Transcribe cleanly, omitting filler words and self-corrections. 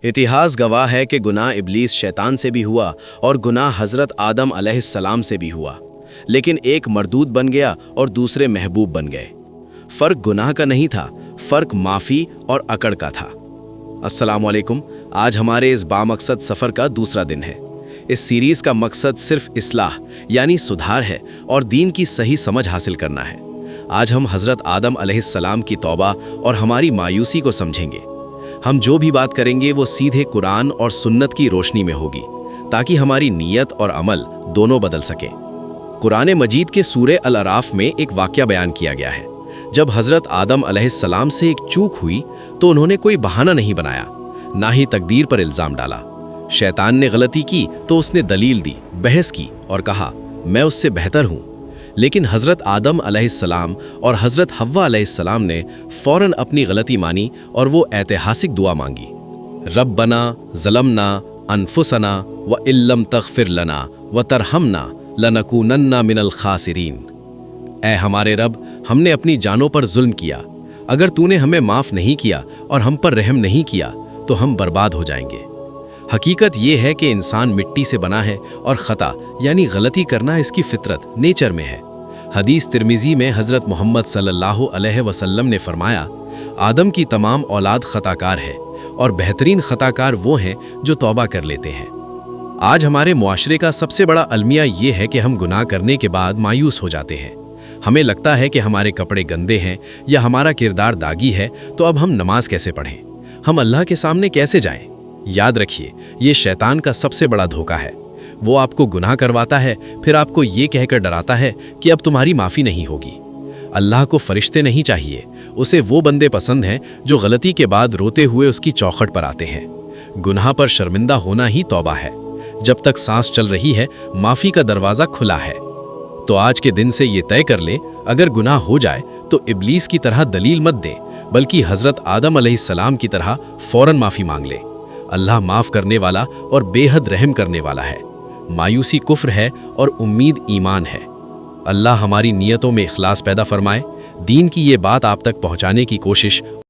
इतिहास गवाह है कि गुनाह इब्लीस शैतान से भी हुआ और गुनाह हज़रत आदम अलैहिस्सलाम से भी हुआ, लेकिन एक मरदूद बन गया और दूसरे महबूब बन गए। फ़र्क गुनाह का नहीं था, फ़र्क माफ़ी और अकड़ का था। अस्सलामु अलैकुम। आज हमारे इस बामकसद सफ़र का दूसरा दिन है। इस सीरीज़ का मकसद सिर्फ इस्लाह यानी सुधार है और दीन की सही समझ हासिल करना है। आज हम हज़रत आदम अलैहिस्सलाम की तौबा और हमारी मायूसी को समझेंगे। हम जो भी बात करेंगे वो सीधे कुरान और सुन्नत की रोशनी में होगी, ताकि हमारी नीयत और अमल दोनों बदल सकें। कुरान मजीद के सूरे अल अराफ में एक वाक़या बयान किया गया है। जब हज़रत आदम अलैहिस्सलाम से एक चूक हुई तो उन्होंने कोई बहाना नहीं बनाया, ना ही तकदीर पर इल्ज़ाम डाला। शैतान ने गलती की तो उसने दलील दी, बहस की और कहा मैं उससे बेहतर हूँ। लेकिन हज़रत आदम अलैहिस्सलाम और हज़रत हव्वा अलैहिस्सलाम ने फ़ौरन अपनी गलती मानी और वो ऐतिहासिक दुआ मांगी, रब्बना ज़लमना अनफुसना व इल्लम तग़फ़िर लना व तरहमना लनकूनन्ना मिनल ख़ासिरीन। ऐ हमारे रब, हमने अपनी जानों पर जुल्म किया, अगर तूने हमें माफ़ नहीं किया और हम पर रहम नहीं किया तो हम बर्बाद हो जाएंगे। हकीकत ये है कि इंसान मिट्टी से बना है और ख़ता यानी गलती करना इसकी फितरत नेचर में है। हदीस तिर्मिज़ी में हज़रत मोहम्मद सल्लल्लाहु अलैहि वसल्लम ने फरमाया, आदम की तमाम औलाद ख़ताकार है और बेहतरीन ख़ताकार वो हैं जो तौबा कर लेते हैं। आज हमारे मुआशरे का सबसे बड़ा अलमिया ये है कि हम गुनाह करने के बाद मायूस हो जाते हैं। हमें लगता है कि हमारे कपड़े गंदे हैं या हमारा किरदार दागी है, तो अब हम नमाज कैसे पढ़ें, हम अल्लाह के सामने कैसे जाएं? याद रखिए, ये शैतान का सबसे बड़ा धोखा है। वो आपको गुनाह करवाता है, फिर आपको ये कहकर डराता है कि अब तुम्हारी माफ़ी नहीं होगी। अल्लाह को फरिश्ते नहीं चाहिए, उसे वो बंदे पसंद हैं जो गलती के बाद रोते हुए उसकी चौखट पर आते हैं। गुनाह पर शर्मिंदा होना ही तौबा है। जब तक सांस चल रही है, माफ़ी का दरवाज़ा खुला है। तो आज के दिन से ये तय कर ले, अगर गुनाह हो जाए तो इब्लीस की तरह दलील मत दे, बल्कि हज़रत आदम अलैहिस्सलाम की तरह फ़ौरन माफ़ी मांग ले। अल्लाह माफ़ करने वाला और बेहद रहम करने वाला है। मायूसी कुफ्र है और उम्मीद ईमान है। अल्लाह हमारी नीयतों में इखलास पैदा फरमाए। दीन की ये बात आप तक पहुँचाने की कोशिश